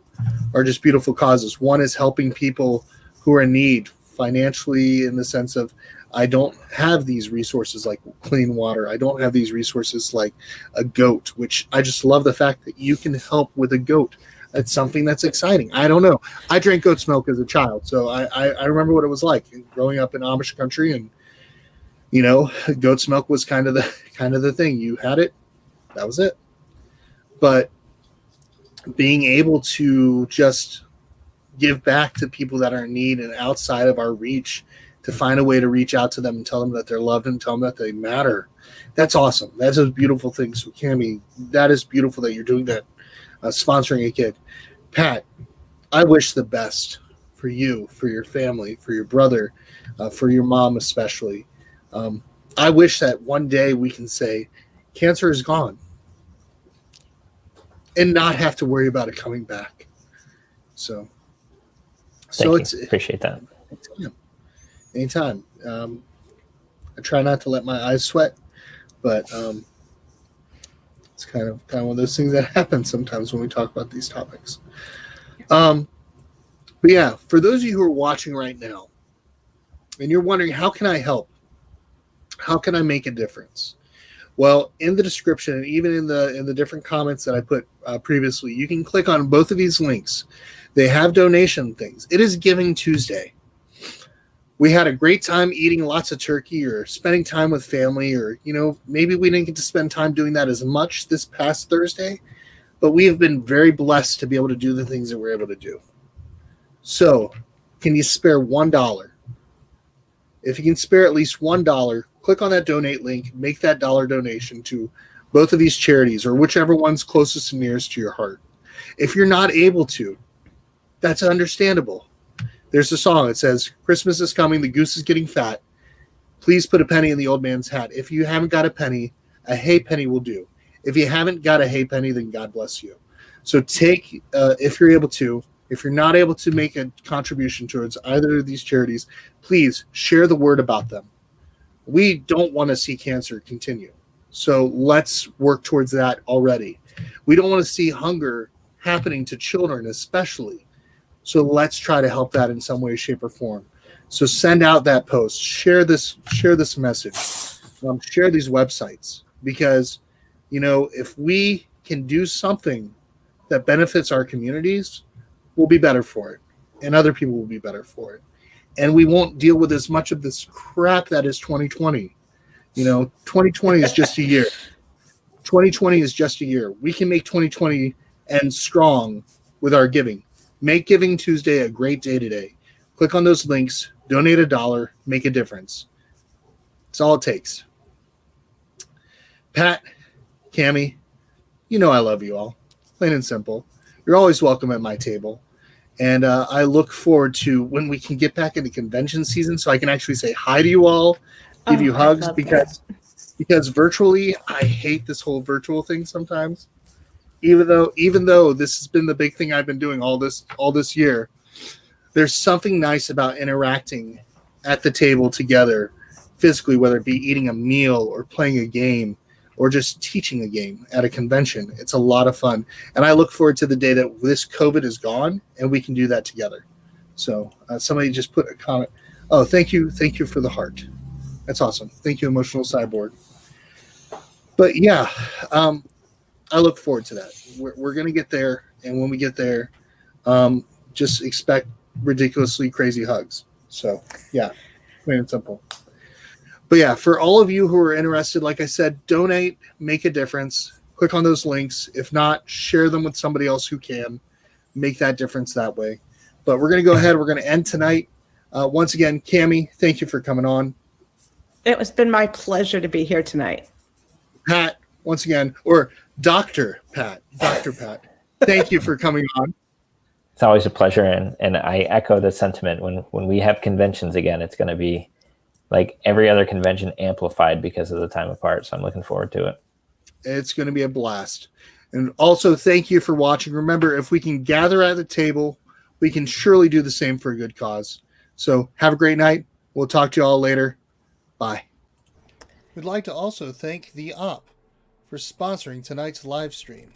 are just beautiful causes. One is helping people who are in need financially, in the sense of, I don't have these resources like clean water. I don't have these resources like a goat, which I just love the fact that you can help with a goat. It's something that's exciting. I don't know. I drank goat's milk as a child, so I remember what it was like growing up in Amish country, and you know, goat's milk was kind of the thing. You had it, that was it. But being able to just give back to people that are in need and outside of our reach, to find a way to reach out to them and tell them that they're loved and tell them that they matter, that's awesome. That's a beautiful thing. So Kami, that is beautiful that you're doing that. Sponsoring a kid. Pat, I wish the best for you, for your family, for your brother, for your mom especially. I wish that one day we can say cancer is gone and not have to worry about it coming back. So Thank you. Appreciate that. Anytime. I try not to let my eyes sweat, but it's kind of one of those things that happen sometimes when we talk about these topics. But yeah, for those of you who are watching right now and you're wondering, how can I help? How can I make a difference? Well, in the description and even in the different comments that I put previously, you can click on both of these links. They have donation things. It is Giving Tuesday. We had a great time eating lots of turkey or spending time with family, or, you know, maybe we didn't get to spend time doing that as much this past Thursday, but we have been very blessed to be able to do the things that we're able to do. So can you spare $1? If you can spare at least $1, click on that donate link, make that dollar donation to both of these charities or whichever one's closest and nearest to your heart. If you're not able to, that's understandable. There's a song that says, Christmas is coming, the goose is getting fat. Please put a penny in the old man's hat. If you haven't got a penny, a hay penny will do. If you haven't got a hay penny, then God bless you. So take, if you're able to, if you're not able to make a contribution towards either of these charities, please share the word about them. We don't want to see cancer continue. So let's work towards that already. We don't want to see hunger happening to children, especially. So let's try to help that in some way, shape, or form. So send out that post, share this message, share these websites, because, you know, if we can do something that benefits our communities, we'll be better for it, and other people will be better for it, and we won't deal with as much of this crap that is 2020. You know, 2020 is just a year. 2020 is just a year. We can make 2020 end strong with our giving. Make Giving Tuesday a great day today. Click on those links, donate $1, make a difference. It's all it takes. Pat, Kami, you know I love you all. Plain and simple. You're always welcome at my table. And I look forward to when we can get back into convention season so I can actually say hi to you all, give you hugs, because virtually I hate this whole virtual thing sometimes. Even though this has been the big thing I've been doing all this year, there's something nice about interacting at the table together physically, whether it be eating a meal or playing a game or just teaching a game at a convention. It's a lot of fun. And I look forward to the day that this COVID is gone and we can do that together. So somebody just put a comment. Oh, thank you. Thank you for the heart. That's awesome. Thank you, Emotional Cyborg. But yeah, I look forward to that. We're going to get there. And when we get there, just expect ridiculously crazy hugs. So yeah, plain and simple. But yeah, for all of you who are interested, like I said, donate, make a difference. Click on those links. If not, share them with somebody else who can. Make that difference that way. But we're going to go ahead. We're going to end tonight. Once again, Kami, thank you for coming on. It has been my pleasure to be here tonight. Pat, once again, or Dr. Pat, thank you for coming on. It's always a pleasure, and I echo the sentiment. When we have conventions again, it's going to be like every other convention amplified because of the time apart. So I'm looking forward to it. It's going to be a blast. And also, thank you for watching. Remember, if we can gather at the table, we can surely do the same for a good cause. So have a great night. We'll talk to you all later. Bye. We'd like to also thank The Op for sponsoring tonight's live stream.